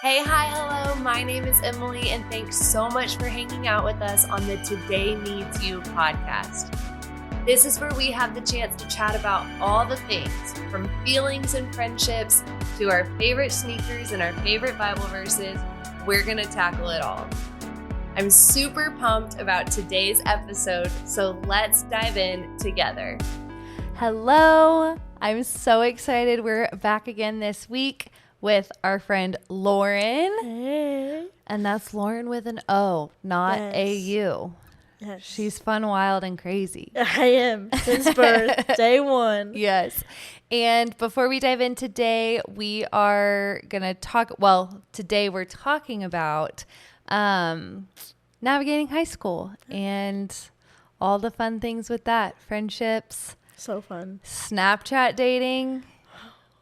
Hey, hi, hello. My name is Emily, and thanks so much for hanging out with us on the Today Needs You podcast. This is where we have the chance to chat about all the things, from feelings and friendships to our favorite sneakers and our favorite Bible verses. We're going to tackle it all. I'm super pumped about today's episode, so let's dive in together. Hello. I'm so excited. We're back again this week with our friend Loren. Hey. And that's Loren with an O, not Yes. A-U. Yes. She's fun, wild, and crazy. I am since birth, day one. Yes. And before we dive in today, we are going to today we're talking about navigating high school and all the fun things with that. Friendships. So fun. Snapchat dating.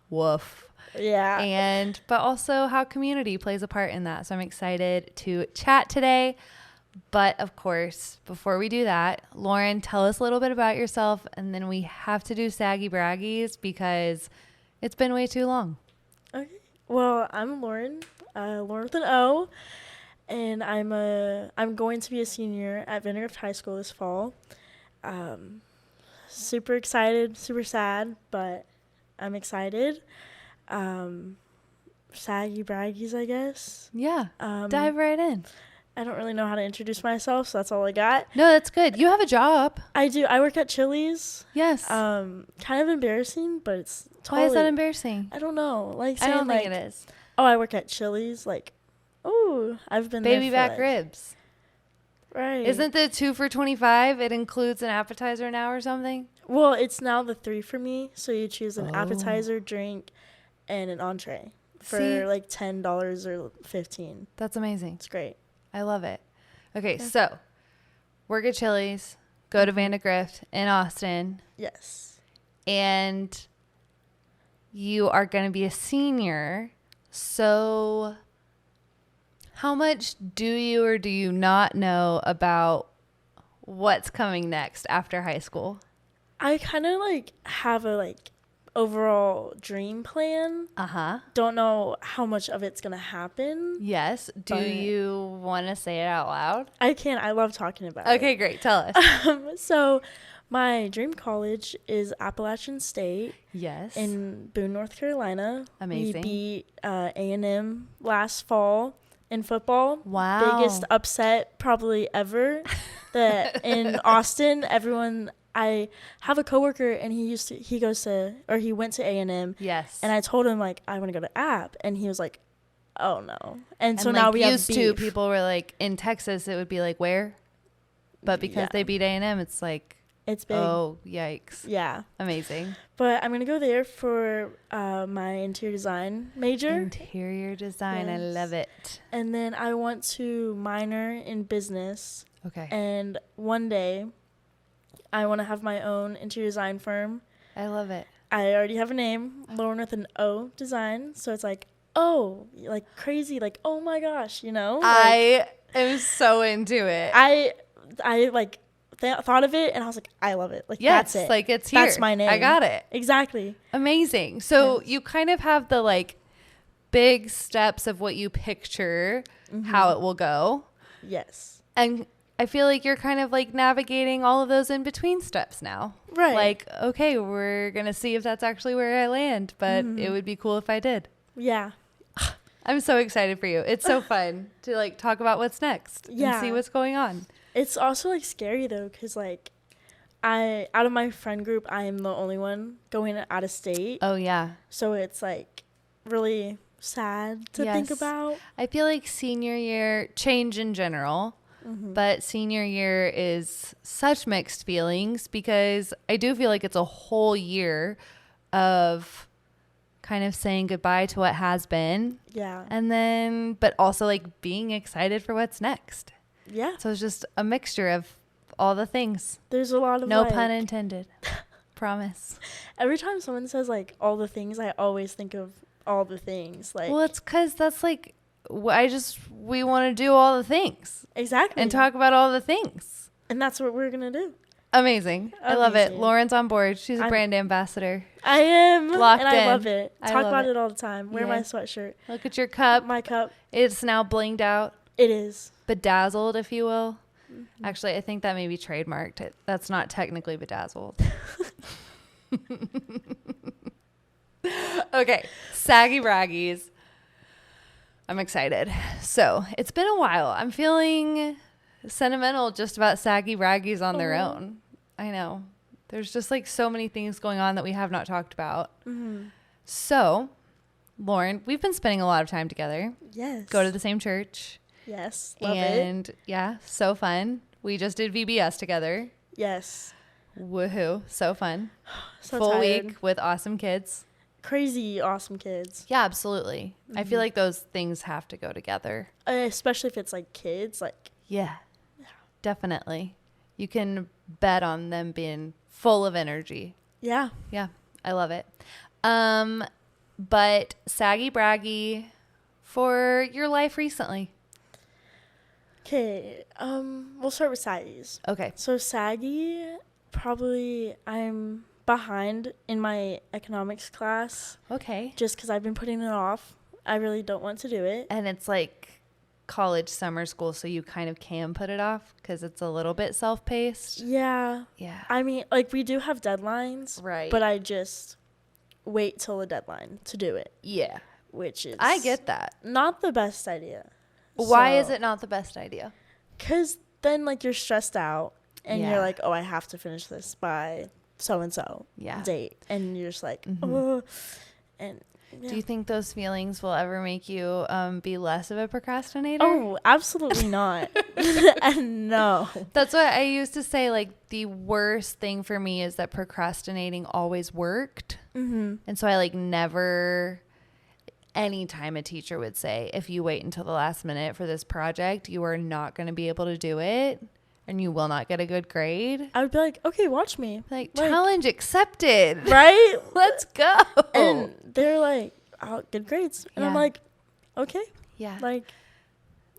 Woof. Yeah. But also how community plays a part in that. So I'm excited to chat today. But of course, before we do that, Loren, tell us a little bit about yourself, and then we have to do saggy braggies because it's been way too long. Okay. Well, I'm Loren, Loren with an O, and I'm going to be a senior at Vandergrift High School this fall. Super excited, super sad, but I'm excited. Saggy braggies, I guess. Yeah. Dive right in. I don't really know how to introduce myself, so that's all I got. No, that's good. You have a job. I do. I work at Chili's. Yes. Kind of embarrassing, but it's totally. Why is that embarrassing? I don't know. Like I saying, don't think it is. Oh, I work at Chili's. Like, oh, I've been Baby there for back ribs. Right. Isn't the 2 for $25? It includes an appetizer now or something? Well, it's now the 3 for me. So you choose an Oh. appetizer, drink, and an entree for See? like $10 or $15. That's amazing. It's great. I love it. Okay, so work at Chili's, go to Vandergrift in Austin, Yes. and you are going to be a senior. So how much do you or do you not know about what's coming next after high school? I kind of like have a overall dream plan. Uh-huh. Don't know how much of it's gonna happen. Yes. Do But- you want to say it out loud? I can. I love talking about it. Okay, great. Tell us. So my dream college is Appalachian State Yes. in Boone, North Carolina. Amazing. We beat A&M last fall in football. Wow. Biggest upset probably ever. That in Austin, I have a coworker and he went to A&M. Yes. And I told him I want to go to App, and he was like, "Oh no!" And so And, now we have used beef. to people were like in Texas it would be like where, but because Yeah. they beat A&M it's like It's big. oh yikes. Yeah, Amazing. but I'm gonna go there for my interior design major, Interior design. I Yes. love it. and then I want to minor in business. Okay. And one day, I want to have my own interior design firm. I love it. I already have a name, Loren with an O design. So it's oh, crazy, oh my gosh, I am so into it. I thought of it and I was like, I love it. Yes, That's it. it's here. That's my name. I got it. Exactly. Amazing. So Yes. you kind of have the big steps of what you picture how it will go. Yes. And I feel like you're kind of navigating all of those in between steps now. Right. Okay, we're going to see if that's actually where I land, but it would be cool if I did. Yeah. I'm so excited for you. It's so fun to talk about what's next and Yeah. see what's going on. It's also scary though, because out of my friend group, I am the only one going out of state. Oh, yeah. So it's really sad to think Yes. about. I feel like senior year, change in general, but senior year is such mixed feelings because I do feel like it's a whole year of kind of saying goodbye to what has been. Yeah. And then, but also being excited for what's next. Yeah. So it's just a mixture of all the things. There's a lot of No pun intended. Promise. Every time someone says all the things, I always think of all the things. Well, it's because that's we want to do all the things exactly. and talk about all the things. And that's what we're going to do. Amazing. I love it. Amazing. Lauren's on board. She's a brand ambassador. I am. Locked and I in. love it. I Talk love about it. it all the time. Wear my Yeah. sweatshirt. Look at your cup. My cup. It's now blinged out, It is. bedazzled, if you will. Actually, I think that may be trademarked. That's not technically bedazzled. Okay, saggy braggies. I'm excited. So it's been a while. I'm feeling sentimental just about saggy braggies on their own. I know. There's just like so many things going on that we have not talked about. Mm-hmm. So, Loren, we've been spending a lot of time together. Yes. Go to the same church. Yes. Love it. And yeah, so fun. We just did VBS together. Yes. Woohoo. So fun. So Full tired. week with awesome kids. Crazy awesome kids. Yeah, absolutely. I feel like those things have to go together. Especially if it's like kids. Like, Yeah, definitely. You can bet on them being full of energy. yeah. Yeah, I love it. But saggy braggy for your life recently. Okay. We'll start with saggies. Okay. So saggy, probably I'm behind in my economics class Okay. just because I've been putting it off. I really don't want to do it. And it's like college summer school, so you kind of can put it off because it's a little bit self-paced. Yeah. Yeah. I mean, like, we do have deadlines. Right. But I just wait till the deadline to do it, Yeah. which is I get that. not the best idea. Why is it not the best idea? Because then, like, you're stressed out and Yeah. you're like, oh, I have to finish this by so-and-so Yeah. date. And you're just like, Mhm. oh. And yeah. Do you think those feelings will ever make you be less of a procrastinator? Oh, absolutely not. And no. That's what I used to say. Like, the worst thing for me is that procrastinating always worked. Mm-hmm. And so I like never, anytime a teacher would say, if you wait until the last minute for this project, you are not going to be able to do it and you will not get a good grade. I would be like, okay, watch me. Like, Like- challenge accepted. Right? Let's go. And they're like, oh, good grades. And I'm Yeah. like, okay. Yeah. Like,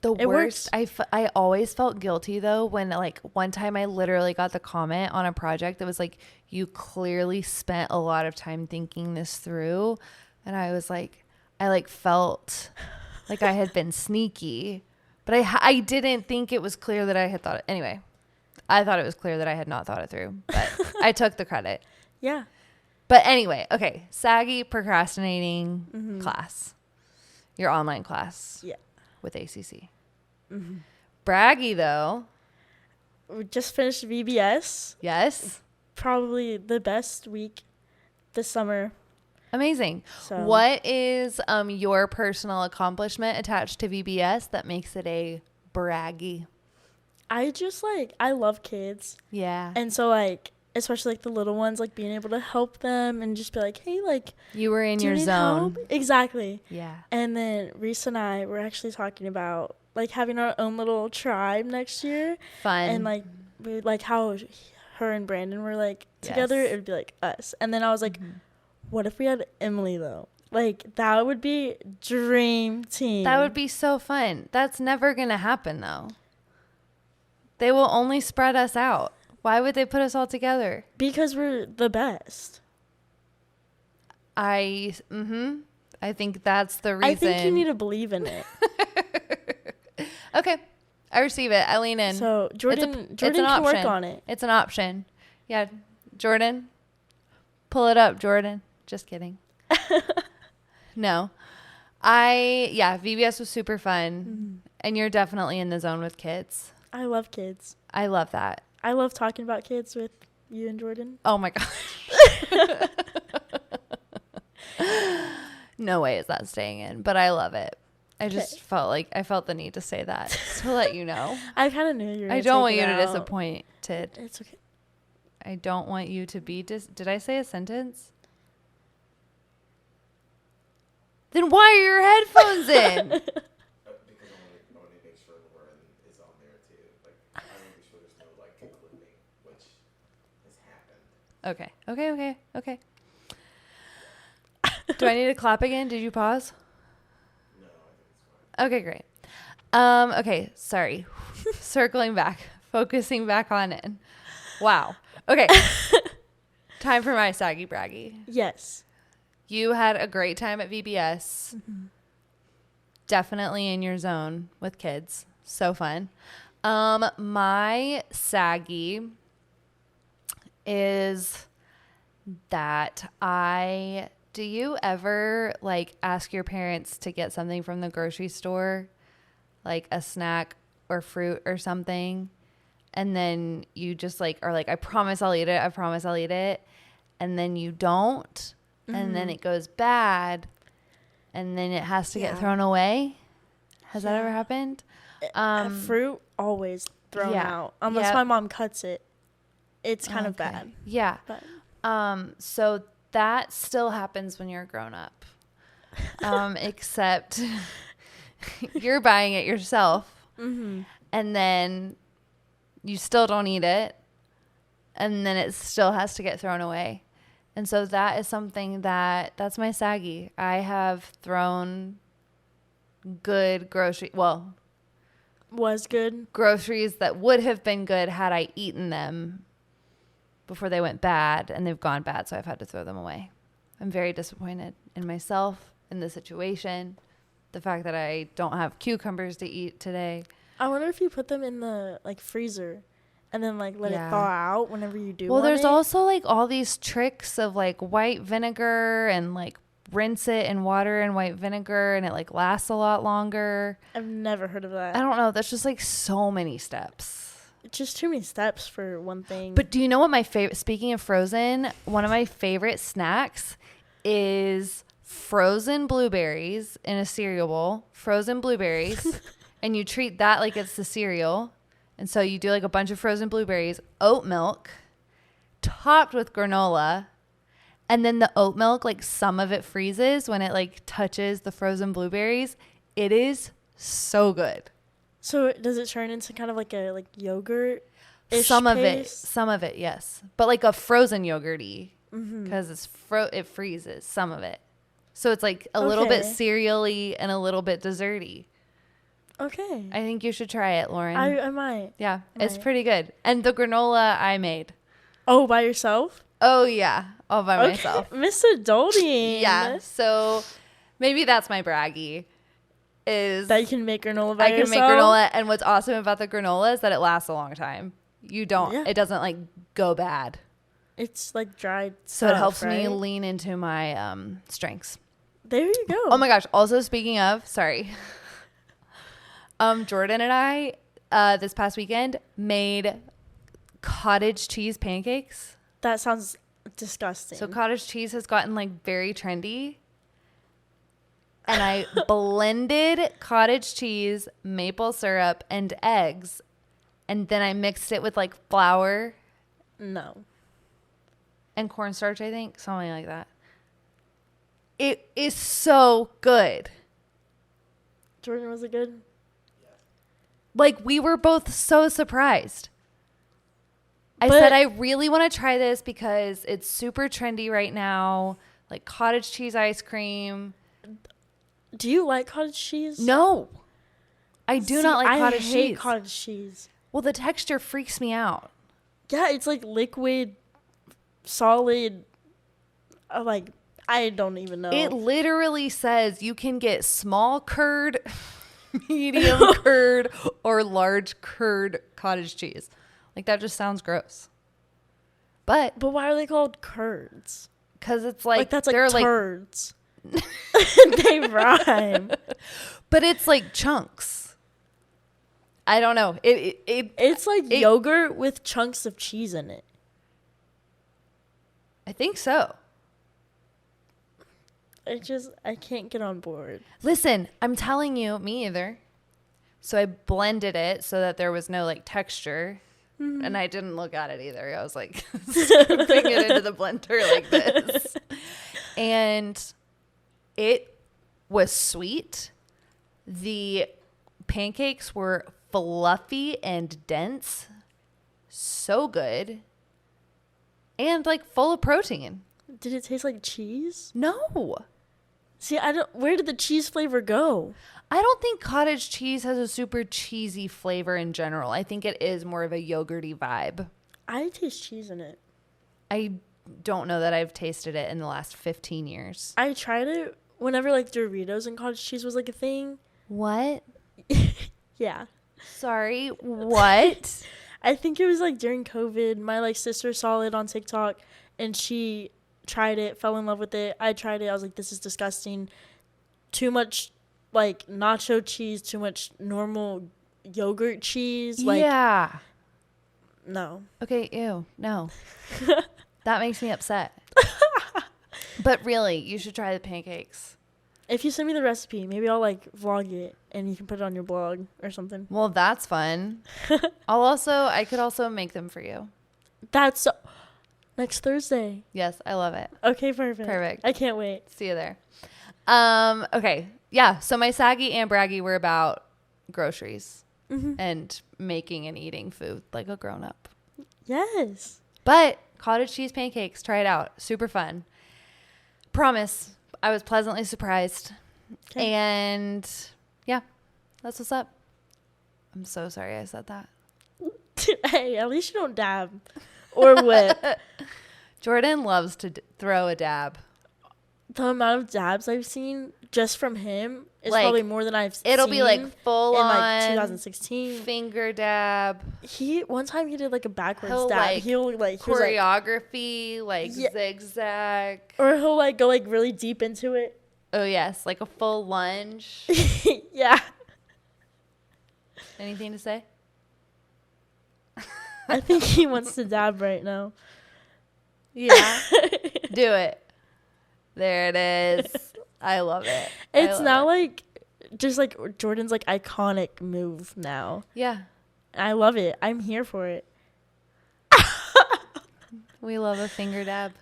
The It worst, works. I always felt guilty though when like one time I literally got the comment on a project that was like, you clearly spent a lot of time thinking this through. And I was like, I like felt like I had been sneaky, but I didn't think it was clear that I had thought it. Anyway, I thought it was clear that I had not thought it through, but I took the credit. yeah. But anyway, okay. Saggy procrastinating class, your online class. Yeah. With ACC. Braggy though. We just finished VBS. Yes. Probably the best week this summer. Amazing. So What is your personal accomplishment attached to VBS that makes it a braggy? I just like, I love kids. Yeah. And so like, especially like the little ones, like being able to help them and just be like, hey, like, You were in do you your need zone. help? Exactly. Yeah. And then Reese and I were actually talking about like having our own little tribe next year. Fun. And like, we like how her and Brandon were like together, Yes. it would be like us. And then I was like, what if we had Emily though? Like, that would be dream team. That would be so fun. That's never going to happen though. They will only spread us out. Why would they put us all together? because we're the best. I think that's the reason. I think you need to believe in it. Okay. I receive it. I lean in. So Jordan an can work option. on it. It's an option. Yeah. Jordan, pull it up, Jordan. Just kidding. No. VBS was super fun. And you're definitely in the zone with kids. I love kids. I love that. I love talking about kids with you and Jordan. Oh my gosh. No way is that staying in, but I love it. I just felt the need to say that just to let you know. I kind of knew you were I gonna don't want take you it to out. disappointed. It's okay. I don't want you to be did I say a sentence? Then why are your headphones in? Because I want to make sure Loren is on there too. Like, I want to make sure there's no like clipping, which has happened. Okay. Do I need to clap again? Did you pause? No, I think it's fine. Okay, great. Okay, sorry. Circling back, focusing back on it. Wow. Okay. Time for my saggy braggy. Yes. You had a great time at VBS. Mm-hmm. Definitely in your zone with kids. So fun. My saggy is that do you ever like ask your parents to get something from the grocery store, like a snack or fruit or something, and then you just like are like, I promise I'll eat it, I promise I'll eat it, and then you don't, and then it goes bad, and then it has to get thrown away? Has that ever happened? Fruit always thrown out unless my mom cuts it. It's kind of bad. Yeah. But. So that still happens when you're a grown up. Except you're buying it yourself. Mm-hmm. And then you still don't eat it. And then it still has to get thrown away. And so that is something that's my saggy. I have thrown good was good groceries that would have been good had I eaten them before they went bad, and they've gone bad, so I've had to throw them away. I'm very disappointed in myself, in the situation, the fact that I don't have cucumbers to eat today. I wonder if you put them in the like freezer and then like let it thaw out whenever you do. Well, there's also like all these tricks of like white vinegar and like rinse it in water and white vinegar and it like lasts a lot longer. I've never heard of that. I don't know. That's just like so many steps. It's just too many steps for one thing. But do you know what my favorite, speaking of frozen, one of my favorite snacks is frozen blueberries in a cereal bowl, frozen blueberries, and you treat that like it's the cereal. And so you do like a bunch of frozen blueberries, oat milk, topped with granola, and then the oat milk, like some of it freezes when it like touches the frozen blueberries. It is so good. So does it turn into kind of like a yogurt? Some of it, yes. But like a frozen yogurty because it freezes some of it. So it's like a little bit cereal-y and a little bit desserty. Okay. I think you should try it, Loren. I might. Yeah, it's pretty good. And the granola I made. Oh, by yourself? Oh, yeah. All by myself. Miss Adulting. Yeah. So maybe that's my braggy. Is that you can make granola by yourself? I can make granola. And what's awesome about the granola is that it lasts a long time. It doesn't like go bad. It's like dried So stuff, it helps right? me lean into my strengths. There you go. Oh my gosh. Also speaking of, sorry. Jordan and I, this past weekend made cottage cheese pancakes. That sounds disgusting. So cottage cheese has gotten like very trendy. And I blended cottage cheese, maple syrup, and eggs. And then I mixed it with like flour. No. And cornstarch, I think. Something like that. It is so good. Jordan, was it good? Like, we were both so surprised. I said, I really want to try this because it's super trendy right now. Like cottage cheese ice cream. Do you like cottage cheese? No. I do not like cottage cheese. I hate cottage cheese. Well, the texture freaks me out. Yeah, it's like liquid, solid. Like, I don't even know. It literally says you can get small curd, medium curd, or large curd cottage cheese. Like, that just sounds gross. But why are they called curds? Because it's like that's like they're turds. They rhyme. But it's like chunks. I don't know. It's like yogurt with chunks of cheese in it. I think so. I can't get on board. Listen, I'm telling you, me either. So I blended it so that there was no like texture. Mm-hmm. And I didn't look at it either. I was like scooping it into the blender like this. And it was sweet. The pancakes were fluffy and dense. So good. And like full of protein. Did it taste like cheese? No. See, where did the cheese flavor go? I don't think cottage cheese has a super cheesy flavor in general. I think it is more of a yogurty vibe. I taste cheese in it. I don't know that I've tasted it in the last 15 years. I tried it whenever like Doritos and cottage cheese was like a thing. What? Yeah. Sorry, what? I think it was like during COVID. My like sister saw it on TikTok and she tried it, fell in love with it. I tried it. I was like, this is disgusting. Too much like nacho cheese, too much normal yogurt cheese. Like, yeah. no. Okay, ew, no. That makes me upset. But really, you should try the pancakes. If you send me the recipe, maybe I'll like vlog it and you can put it on your blog or something. Well, that's fun. I could also make them for you. That's next Thursday. Yes, I love it. Okay, perfect. Perfect. I can't wait. See you there. Okay. Yeah. So my saggy and braggy were about groceries and making and eating food like a grown up. Yes. But cottage cheese pancakes, try it out. Super fun. Promise. I was pleasantly surprised. Okay. And yeah, that's what's up. I'm so sorry I said that. Hey, at least you don't dab or whip. Jordan loves to throw a dab. The amount of dabs I've seen just from him is Like, probably more than I've seen. It'll be like full in on like 2016. finger dab. One time he did like a backwards He'll, dab. like, He was like, Choreography, like Yeah. zigzag. or he'll like go like really deep into it. Oh yes, like a full lunge. Yeah. Anything to say? I think he wants to dab right now. Yeah. Do it. There it is. I love it. It's now like just like Jordan's like iconic move now. Yeah. I love it. I'm here for it. We love a finger dab.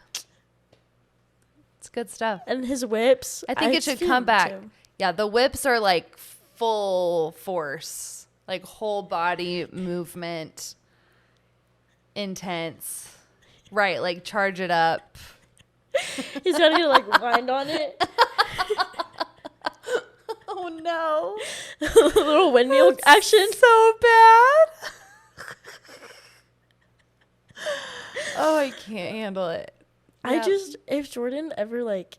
It's good stuff. And his whips. I think it should feel come them back. too. Yeah, the whips are like full force, like whole body movement, intense. Right, like charge it up. He's trying to like wind on it. Oh no. Little windmill action. So bad. Oh, I can't handle it. I Yeah. just, if Jordan ever like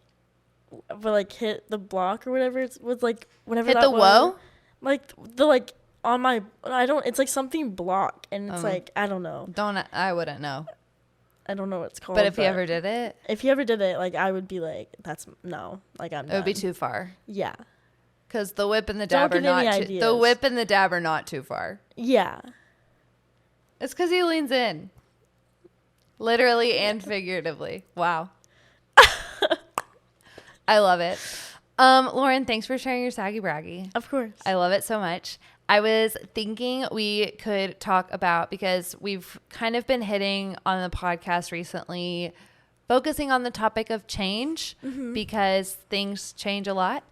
would like hit the block or whatever it's was like whenever Hit that the was, whoa? like the like on my it's like something block and it's like I don't know I wouldn't know. what it's called. But if he ever did it, if he ever did it, like I would be like that's no, like I'm it would be done. too far. Yeah, Because the whip and the Don't dab are give any not ideas. the whip and the dab are not too far. yeah. It's because he leans in. Literally and figuratively. Wow. I love it. Loren, thanks for sharing your saggy braggy. Of course. I love it so much. I was thinking we could talk about, because we've kind of been hitting on the podcast recently, focusing on the topic of change, because things change a lot.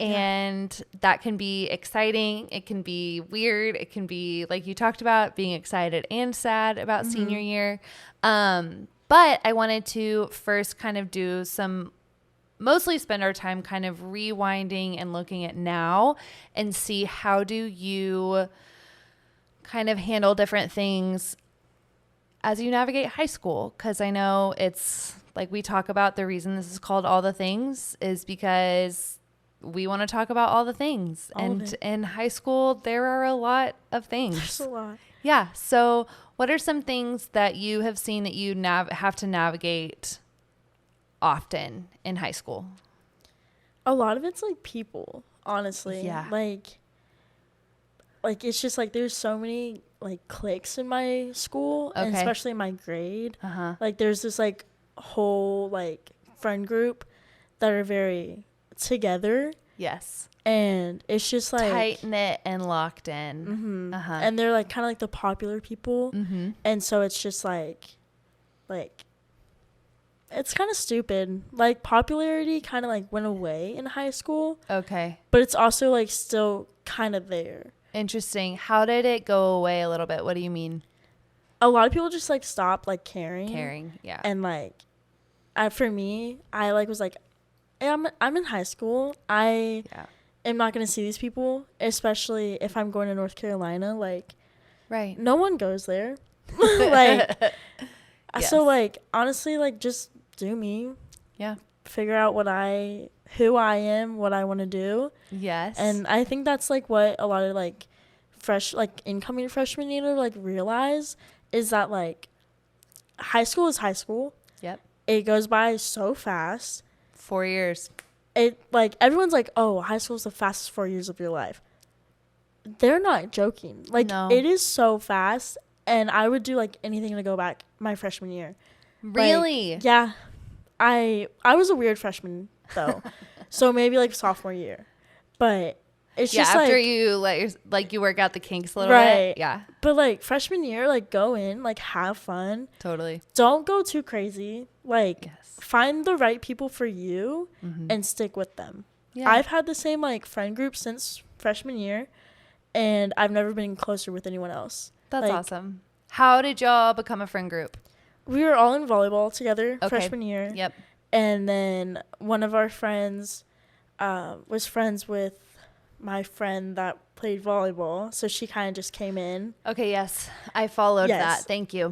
And that can be exciting. It can be weird. It can be, like you talked about, being excited and sad about senior year. But I wanted to first kind of do mostly spend our time kind of rewinding and looking at now and see how do you kind of handle different things as you navigate high school. Because I know it's like we talk about, the reason this is called All the Things is because we want to talk about all the things. And in high school, there are a lot of things. There's a lot. Yeah. So what are some things that you have seen that you have to navigate often in high school? A lot of it's like people, honestly. Yeah. Like it's just like there's so many like cliques in my school and Okay. especially in my grade. Uh-huh. Like there's this like whole like friend group that are very together Yes. and it's just like Tight knit and locked in. Mhm. Uh-huh. And they're like kind of like the popular people. Mm-hmm. And so it's just like it's kind of stupid. Like popularity kind of like went away in high school, Okay. but it's also like still kind of there. Interesting. How did it go away a little bit? What do you mean? A lot of people just like stopped like caring. Yeah. And like for me, I like was like hey, I'm in high school. I Yeah. am not going to see these people, especially if I'm going to North Carolina. Like Right. no one goes there. Like, Yes. so like honestly, like just do me. Yeah. Figure out who I am, what I want to do. Yes. And I think that's like what a lot of like incoming freshmen need to like realize is that like high school is high school. Yep. It goes by so fast. 4 years. It like everyone's like, oh, high school is the fastest 4 years of your life. They're not joking. Like No. it is so fast, and I would do like anything to go back my freshman year. Really? Like, yeah. I was a weird freshman though. So maybe like sophomore year. But it's just after like, you you work out the kinks a little right. bit. Yeah. But like freshman year, like go in, like have fun. Totally. Don't go too crazy. Like Yes. find the right people for you Mm-hmm. and stick with them. Yeah. I've had the same like friend group since freshman year, and I've never been closer with anyone else. That's like, awesome. How did y'all become a friend group? We were all in volleyball together Okay. freshman year. Yep. And then one of our friends was friends with my friend that played volleyball. So she kind of just came in. Okay, yes. I followed Yes. that. Thank you.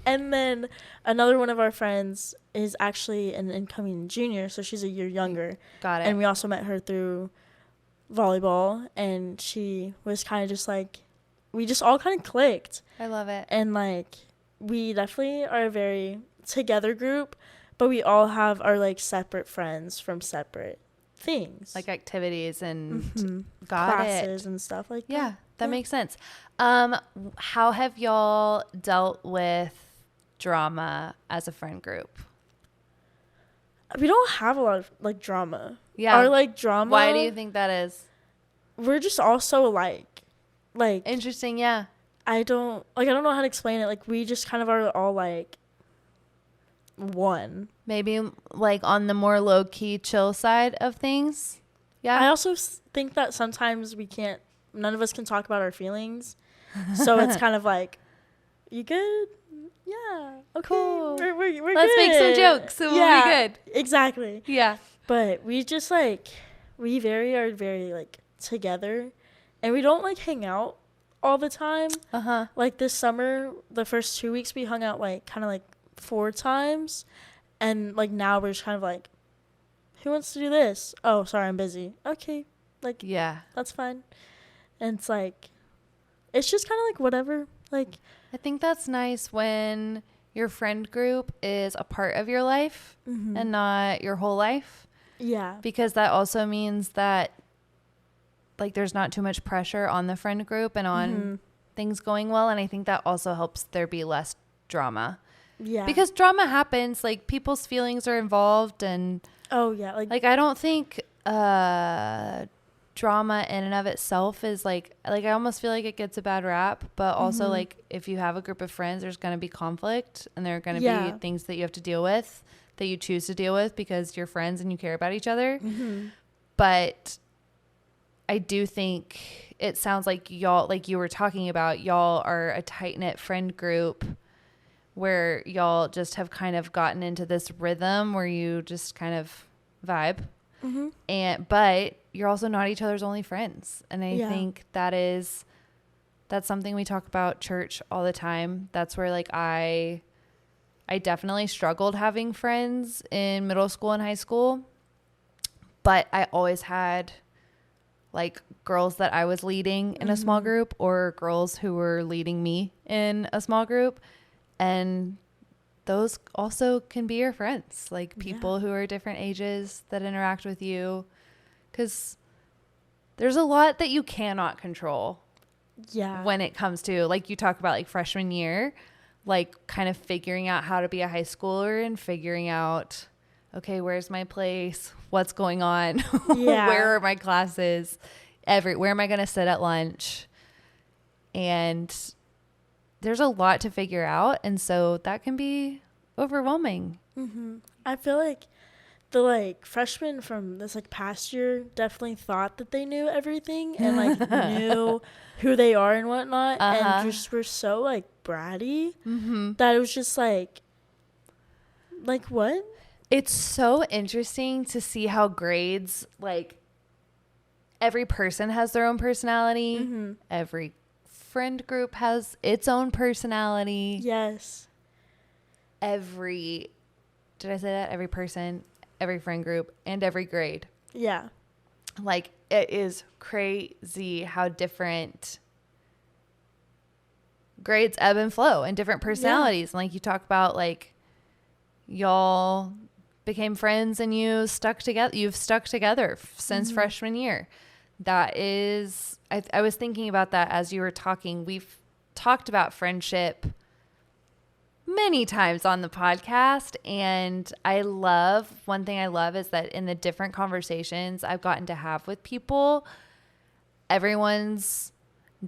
And then another one of our friends is actually an incoming junior. So she's a year younger. Got it. And we also met her through volleyball. And she was kind of just like, we just all kind of clicked. I love it. And like, we definitely are a very together group. But we all have our like separate friends from separate things. Like activities and Mhm. got classes it. and stuff like Yeah, that Yeah. makes sense. How have y'all dealt with drama as a friend group? that. We don't have a lot of like drama. Yeah. Our like drama. Why do you think that is? We're just all so alike. Like Interesting, yeah. I don't know how to explain it. Like we just kind of are all like one. Maybe like on the more low key chill side of things. Yeah. I also think that sometimes none of us can talk about our feelings. So it's kind of like, you good? Yeah. Okay. Cool. We're Let's good. make some jokes. So we'll be good. Exactly. Yeah. But we just like, we are very like together, and we don't like hang out all the time. Uh-huh. Like this summer, the first 2 weeks we hung out like kind of like 4 times, and like now we're just kind of like, who wants to do this? Oh, sorry, I'm busy. Okay, like Yeah. that's fine. And it's like, it's just kind of like whatever. Like I think that's nice when your friend group is a part of your life and not your whole life, yeah, because that also means that like there's not too much pressure on the friend group and on things going well, and I think that also helps there be less drama. yeah. Because drama happens, like people's feelings are involved, and oh yeah, like I don't think drama in and of itself is like I almost feel like it gets a bad rap, but also like if you have a group of friends, there's going to be conflict, and there are going to Yeah. be things that you have to deal with, that you choose to deal with because you're friends and you care about each other. But I do think it sounds like y'all, like you were talking about, y'all are a tight-knit friend group where y'all just have kind of gotten into this rhythm where you just kind of vibe. But you're also not each other's only friends. And I Yeah. think that's something we talk about church all the time. That's where like I definitely struggled having friends in middle school and high school, but I always had like girls that I was leading in a small group, or girls who were leading me in a small group. And those also can be your friends, like people who are different ages that interact with you, because there's a lot that you cannot control yeah. when it comes to, like you talk about, like freshman year, like kind of figuring out how to be a high schooler and figuring out, okay, where's my place? What's going on? Yeah. Where are my classes? Where am I going to sit at lunch? And there's a lot to figure out. And so that can be overwhelming. I feel like the like freshmen from this like past year definitely thought that they knew everything and like knew who they are and whatnot, and just were so like bratty that it was just like what? It's so interesting to see how grades, like every person has their own personality. Every friend group has its own personality. Yes. Did I say that? Every person, every friend group, and every grade. Yeah. Like, it is crazy how different grades ebb and flow and different personalities. And like you talk about, like, y'all became friends and you've stuck together since freshman year. That is, I was thinking about that as you were talking. We've talked about friendship many times on the podcast, and one thing I love is that in the different conversations I've gotten to have with people, everyone's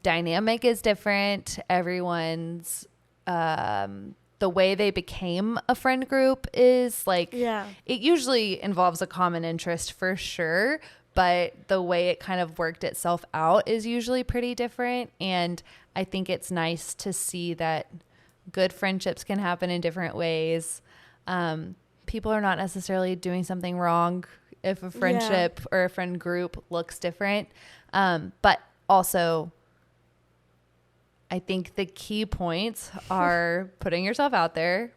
dynamic is different. Everyone's the way they became a friend group is like, Yeah. it usually involves a common interest for sure, but the way it kind of worked itself out is usually pretty different. And I think it's nice to see that good friendships can happen in different ways. People are not necessarily doing something wrong if a friendship or a friend group looks different. But also, I think the key points are putting yourself out there.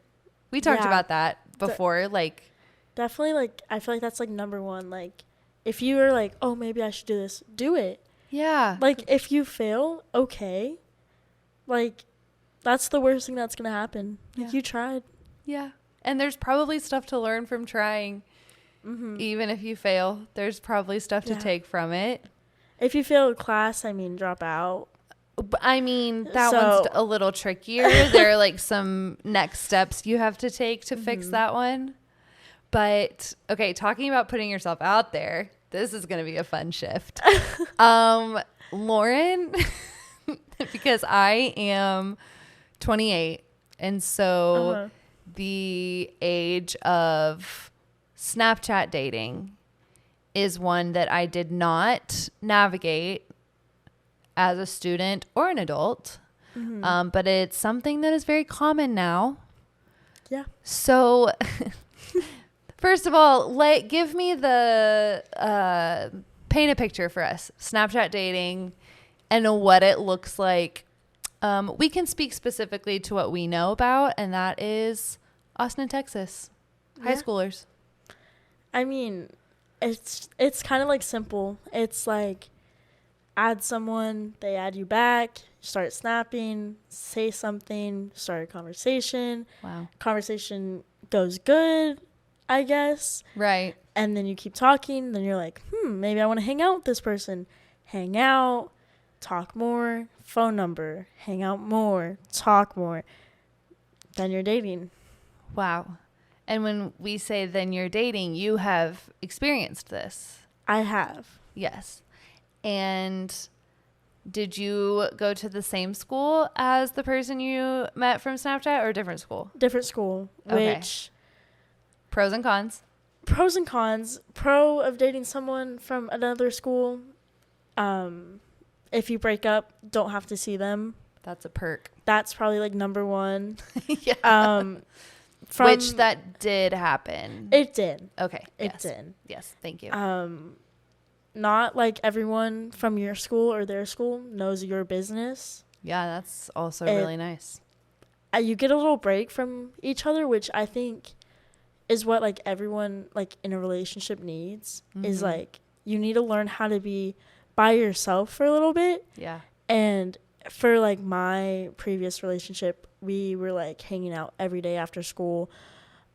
We talked about that before. Definitely, like, I feel like that's, like, number one. Like, if you are like, oh, maybe I should do this, do it. Yeah. Like, if you fail, okay. Like, that's the worst thing that's going to happen. Like, you tried. Yeah. And there's probably stuff to learn from trying. Even if you fail, there's probably stuff to take from it. If you fail a class, I mean, drop out. I mean, that one's a little trickier. There are like some next steps you have to take to fix that one. But okay, talking about putting yourself out there, this is going to be a fun shift. Loren, because I am 28, and so the age of Snapchat dating is one that I did not navigate as a student or an adult. But it's something that is very common now. Yeah. So first of all, give me the paint a picture for us. Snapchat dating and what it looks like. We can speak specifically to what we know about, and that is Austin, Texas. High schoolers. I mean, it's kind of like simple. It's like, add someone, they add you back, start snapping, say something, start a conversation. Wow. Conversation goes good, I guess. Right. And then you keep talking, then you're like, maybe I want to hang out with this person. Hang out, talk more, phone number, hang out more, talk more. Then you're dating. Wow. And when we say then you're dating, you have experienced this. I have. Yes. And did you go to the same school as the person you met from Snapchat, or a different school? Different school, Okay. which... Pros and cons. Pros and cons. Pro of dating someone from another school. If you break up, don't have to see them. That's a perk. That's probably like number one. Yeah. Which that did happen. It did. Okay. It yes. did. Yes. Thank you. Not like everyone from your school or their school knows your business. Yeah, that's also really nice. You get a little break from each other, which I think is what like everyone like in a relationship needs. Is like, you need to learn how to be by yourself for a little bit. Yeah. And for like my previous relationship, we were like hanging out every day after school,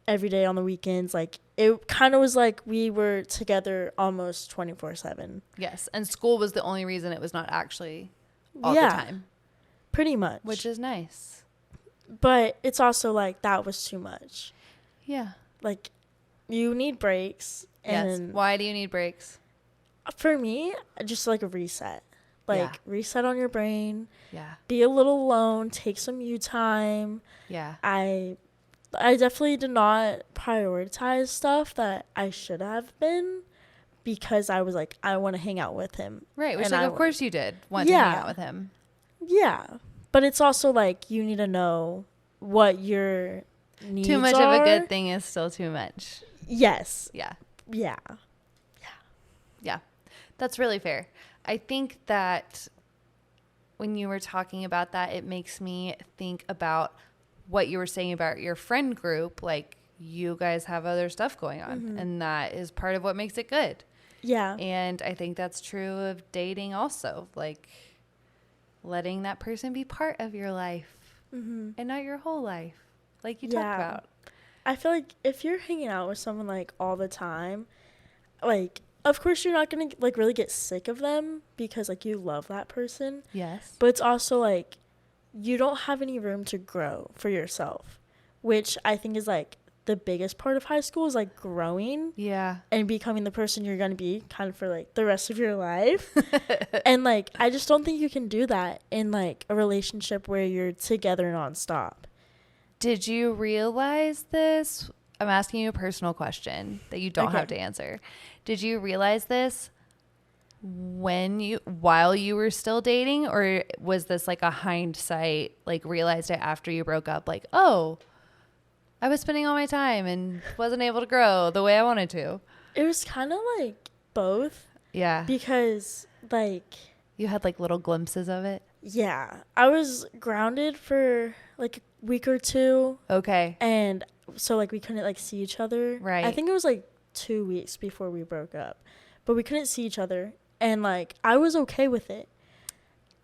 every day on the weekends. Like, it kind of was like we were together almost 24/7. Yes. And school was the only reason it was not actually all the time. Pretty much. Which is nice. But it's also like that was too much. Yeah. Like, you need breaks. Yes. And Why do you need breaks? for me, just like a reset. Like, reset on your brain. Yeah. Be a little alone. Take some you time. Yeah. I definitely did not prioritize stuff that I should have been, because I was like, I want to hang out with him. Right. Which, And like, of course you did want to hang out with him. Yeah. But it's also like, you need to know what your needs are. Too much of a good thing is still too much. Yes. Yeah. Yeah. Yeah. That's really fair. I think that when you were talking about that, it makes me think about what you were saying about your friend group. Like, you guys have other stuff going on, and that is part of what makes it good. Yeah. And I think that's true of dating also, like letting that person be part of your life and not your whole life, like you talked about. I feel like if you're hanging out with someone like all the time, like, of course you're not gonna like really get sick of them because like you love that person. Yes. But it's also like you don't have any room to grow for yourself, which I think is like the biggest part of high school, is like growing and becoming the person you're going to be kind of for like the rest of your life. And like I just don't think you can do that in like a relationship where you're together nonstop. Did you realize this? I'm asking you a personal question that you don't have to answer. Did you realize this while you were still dating, or was this like a hindsight, like realized it after you broke up, like, oh, I was spending all my time and wasn't able to grow the way I wanted to? It was kind of like both. Yeah. Because like you had like little glimpses of it. Yeah. I was grounded for like a week or two. Okay. And so like we couldn't like see each other. Right. I think it was like 2 weeks before we broke up. But we couldn't see each other. And like I was okay with it.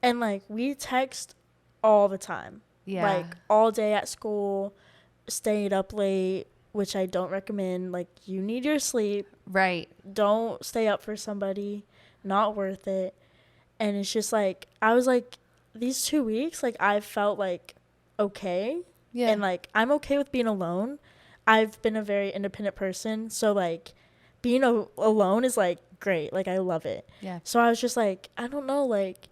And like we text all the time. Yeah. Like all day at school, stayed up late, which I don't recommend. Like, you need your sleep. Right. Don't stay up for somebody. Not worth it. And it's just like, I was like, these 2 weeks, like, I felt like okay. Yeah. And like, I'm okay with being alone. I've been a very independent person. So like, being alone is like great. Like, I love it. Yeah. So I was just like, I don't know. Like,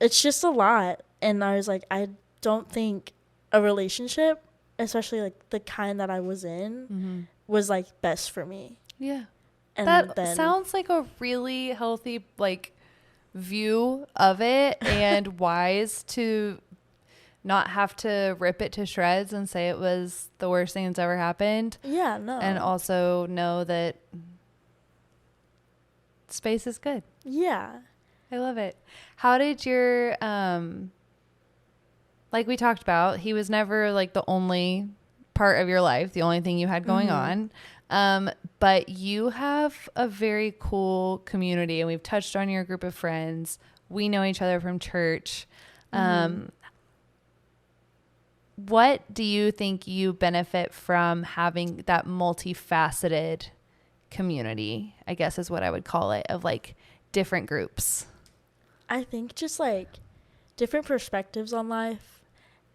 it's just a lot. And I was like, I don't think a relationship, especially like the kind that I was in, was like best for me. Yeah. And that sounds like a really healthy like view of it and wise to not have to rip it to shreds and say it was the worst thing that's ever happened. Yeah, no. And also know that space is good. Yeah. I love it. How did your like we talked about, he was never like the only part of your life, the only thing you had going on. But you have a very cool community, and we've touched on your group of friends. We know each other from church. What do you think you benefit from having that multifaceted community, I guess is what I would call it, of like different groups? I think just like different perspectives on life.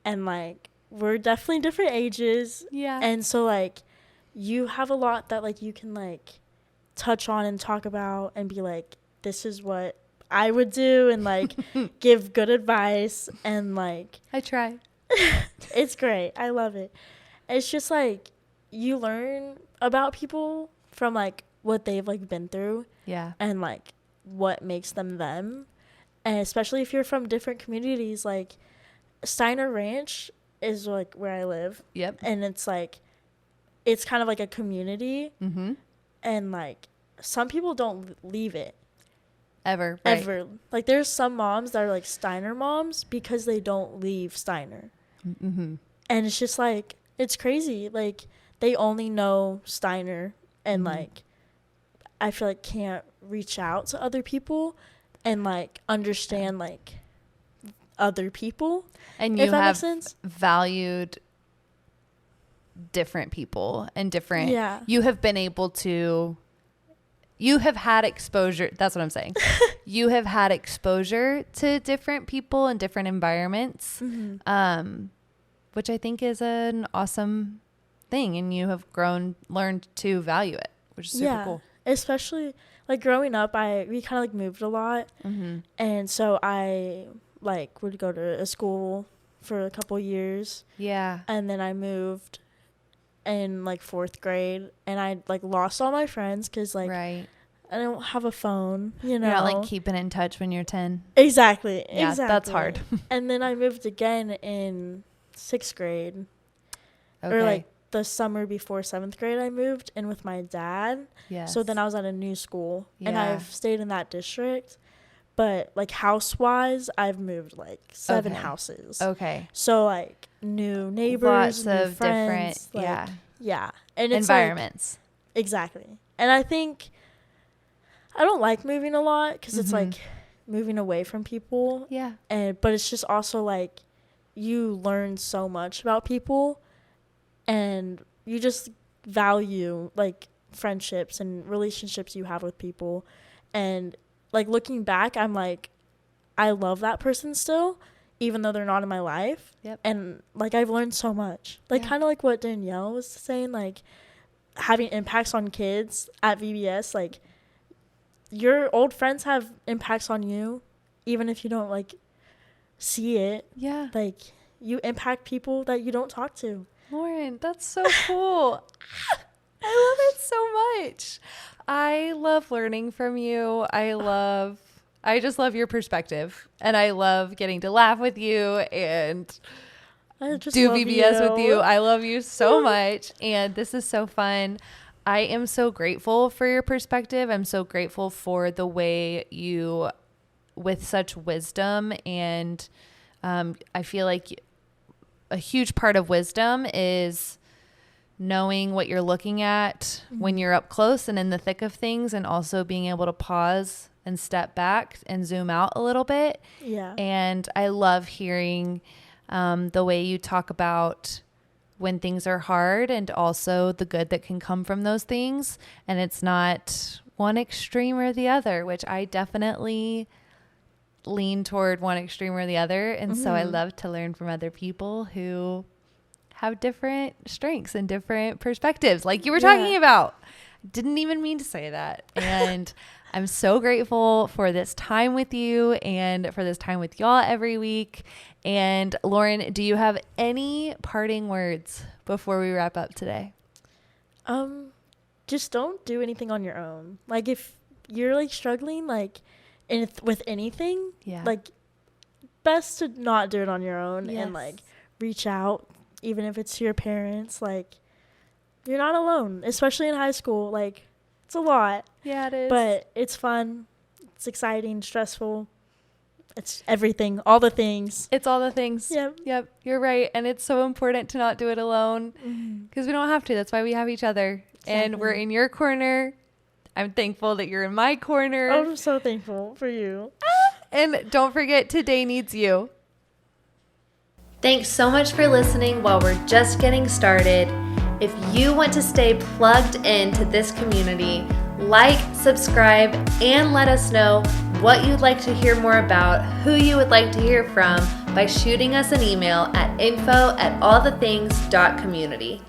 And like we're definitely different ages. Yeah. And so like you have a lot that like you can like touch on and talk about and be like, this is what I would do, and like give good advice. And like I try. It's great. I love it. It's just like you learn about people from like what they've like been through. Yeah. And like what makes them them. And especially if you're from different communities, like Steiner Ranch is like where I live. Yep. And it's like, it's kind of like a community. And like some people don't leave it. Ever. Right. Ever. Like there's some moms that are like Steiner moms because they don't leave Steiner. And it's just like, it's crazy. Like they only know Steiner and like, I feel like can't reach out to other people and like understand like other people. And you have valued different people and different. Yeah. You have been able to. You have had exposure. That's what I'm saying. You have had exposure to different people and different environments, which I think is an awesome thing. And you have learned to value it, which is super cool. Especially like growing up, we kind of like moved a lot. And so I like would go to a school for a couple years. Yeah. And then I moved in like 4th grade, and I like lost all my friends because like I don't have a phone, you know. You're not like keeping in touch when you're 10. Exactly. Yeah, that's hard. And then I moved again in 6th grade. Okay. Or like the summer before 7th grade I moved in with my dad. Yes. So then I was at a new school, and I've stayed in that district. But like house-wise, I've moved like 7 houses. Okay. So like new neighbors, Lots new of friends, different, like, yeah. And it's environments. Like, exactly. And I think I don't like moving a lot because it's like moving away from people. Yeah. But it's just also like you learn so much about people, and you just value like friendships and relationships you have with people. And like looking back, I'm like, I love that person still, even though they're not in my life. Yep. And like I've learned so much, like kind of like what Danielle was saying, like having impacts on kids at VBS. Like your old friends have impacts on you, even if you don't like see it. Yeah. Like you impact people that you don't talk to. Loren, that's so cool. I love it so much. I love learning from you. I just love your perspective, and I love getting to laugh with you and I just do love VBS with you. I love you so much, and this is so fun. I am so grateful for your perspective. I'm so grateful for the way you, with such wisdom, and I feel like a huge part of wisdom is knowing what you're looking at when you're up close and in the thick of things, and also being able to pause and step back and zoom out a little bit. Yeah. And I love hearing the way you talk about when things are hard and also the good that can come from those things. And it's not one extreme or the other, which I definitely lean toward one extreme or the other. And so I love to learn from other people who have different strengths and different perspectives, like you were talking about. Didn't even mean to say that. And I'm so grateful for this time with you and for this time with y'all every week. And Loren, do you have any parting words before we wrap up today? Just don't do anything on your own. Like if you're like struggling, like with anything, like best to not do it on your own. And like reach out, even if it's to your parents. Like you're not alone, especially in high school. Like it's a lot. Yeah, it is. But it's fun. It's exciting, stressful. It's everything, all the things. It's all the things. Yep. You're right. And it's so important to not do it alone because we don't have to. That's why we have each other. Exactly. And we're in your corner. I'm thankful that you're in my corner. I'm so thankful for you. And don't forget, today needs you. Thanks so much for listening while we're just getting started. If you want to stay plugged into this community, like, subscribe, and let us know what you'd like to hear more about, who you would like to hear from by shooting us an email at info@allthethings.community.